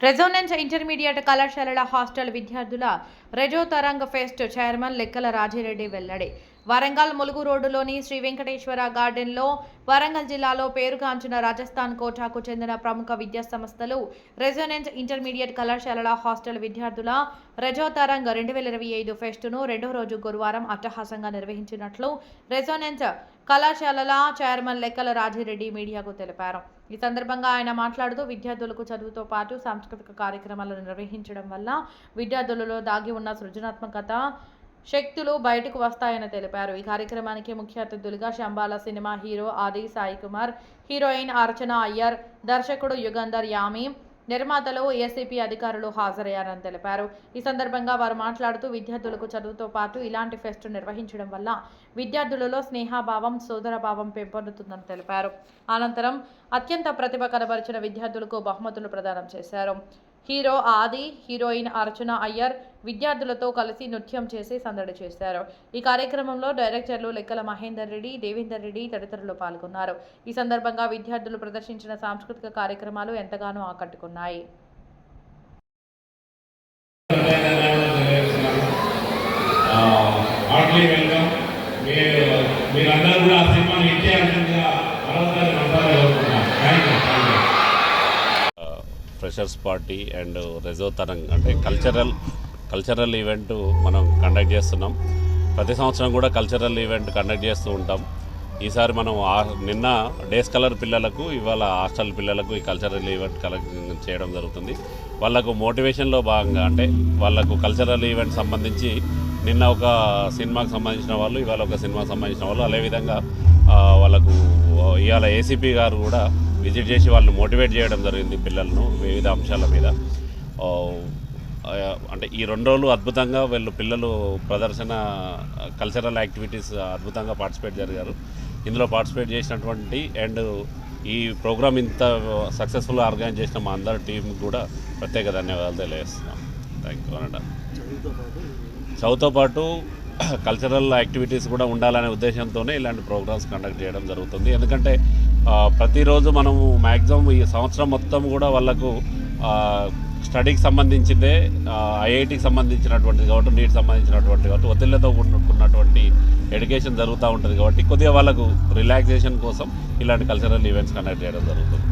Resonance intermediate కళాశాలల hostel విద్యార్థుల రెజో Tarang pest chairman లెక్కల రాజిరెడ్డి వెల్లడి. వరంగల్ ములుగు రోడ్డులోని శ్రీ వెంకటేశ్వర గార్డెన్లో వరంగల్ జిల్లాలో పేరుగాంచిన రాజస్థాన్ కోటాకు చెందిన ప్రముఖ విద్యా సంస్థలు రెజోనెన్స్ ఇంటర్మీడియట్ కళాశాలల హాస్టల్ విద్యార్థుల రెజో తరంగ్ 2025 ఫెస్టును రెండో రోజు గురువారం అట్టహాసంగా నిర్వహించినట్లు రెజోనెన్స్ కళాశాలల చైర్మన్ లెక్కల రాజిరెడ్డి మీడియాకు తెలిపారు. ఈ సందర్భంగా ఆయన మాట్లాడుతూ విద్యార్థులకు చదువుతో పాటు సాంస్కృతిక కార్యక్రమాలను నిర్వహించడం వల్ల విద్యార్థులలో దాగి ఉన్న సృజనాత్మకత శక్తులు బయటకు వస్తాయని తెలిపారు. ఈ కార్యక్రమానికి ముఖ్య అతిథులుగా శంబాల సినిమా హీరో ఆది సాయి కుమార్, హీరోయిన్ అర్చన అయ్యర్, దర్శకుడు యుగంధర్ యామి, నిర్మాతలు, ఏసీపీ అధికారులు హాజరయ్యారని తెలిపారు. ఈ సందర్భంగా వారు మాట్లాడుతూ విద్యార్థులకు చదువుతో పాటు ఇలాంటి ఫెస్ట్ నిర్వహించడం వల్ల విద్యార్థులలో స్నేహభావం, సోదరభావం పెంపొందుతుందని తెలిపారు. అనంతరం అత్యంత ప్రతిభ కనబరిచిన విద్యార్థులకు బహుమతులు ప్రదానం చేశారు. హీరో ఆది, హీరోయిన్ అర్చన అయ్యర్ విద్యార్థులతో కలిసి నృత్యం చేసి సందడి చేశారు. ఈ కార్యక్రమంలో డైరెక్టర్లు లెక్కల మహేందర్ రెడ్డి, దేవేందర్ రెడ్డి తదితరులు పాల్గొన్నారు. ఈ సందర్భంగా విద్యార్థులు ప్రదర్శించిన సాంస్కృతిక కార్యక్రమాలు ఎంతగానో ఆకట్టుకున్నాయి. ఫ్రెషర్స్ పార్టీ అండ్ రెజో తరంగ్ అంటే కల్చరల్ ఈవెంట్ మనం కండక్ట్ చేస్తున్నాం. ప్రతి సంవత్సరం కూడా కల్చరల్ ఈవెంట్ కండక్ట్ చేస్తూ ఉంటాం. ఈసారి మనం నిన్న డేస్ కలర్ పిల్లలకు, ఇవాళ హాస్టల్ పిల్లలకు ఈ కల్చరల్ ఈవెంట్ చేయడం జరుగుతుంది. వాళ్ళకు మోటివేషన్లో భాగంగా అంటే వాళ్ళకు కల్చరల్ ఈవెంట్ సంబంధించి నిన్న ఒక సినిమాకి సంబంధించిన వాళ్ళు, ఇవాళ ఒక సినిమాకి సంబంధించిన వాళ్ళు, అదేవిధంగా వాళ్ళకు ఇవాళ ఏసీపీ గారు కూడా విజిట్ చేసి వాళ్ళు మోటివేట్ చేయడం జరిగింది పిల్లలను వివిధ అంశాల మీద. అంటే ఈ 2 రోజులు అద్భుతంగా పిల్లలు ప్రదర్శన కల్చరల్ యాక్టివిటీస్ అద్భుతంగా పార్టిసిపేట్ జరిగారు. ఇందులో పార్టిసిపేట్ చేసినటువంటి అండ్ ఈ ప్రోగ్రామ్ ఇంత సక్సెస్ఫుల్గా ఆర్గనైజ్ చేసిన మా అందరి టీంకి కూడా ప్రత్యేక ధన్యవాదాలు తెలియజేస్తున్నాం. థ్యాంక్ యూ అన్నమాట. చదువుతో పాటు కల్చరల్ యాక్టివిటీస్ కూడా ఉండాలనే ఉద్దేశంతోనే ఇలాంటి ప్రోగ్రామ్స్ కండక్ట్ చేయడం జరుగుతుంది. ఎందుకంటే ప్రతిరోజు మనము మ్యాక్సిమం ఈ సంవత్సరం మొత్తం కూడా వాళ్ళకు స్టడీకి సంబంధించిందే, ఐఐటికి సంబంధించినటువంటిది కాబట్టి, నీట్ సంబంధించినటువంటి కాబట్టి ఒత్తిళ్లతో కూడుకున్నటువంటి ఎడ్యుకేషన్ జరుగుతూ ఉంటుంది కాబట్టి కొద్దిగా వాళ్ళకు రిలాక్సేషన్ కోసం ఇలాంటి కల్చరల్ ఈవెంట్స్ కండక్ట్ చేయడం జరుగుతుంది.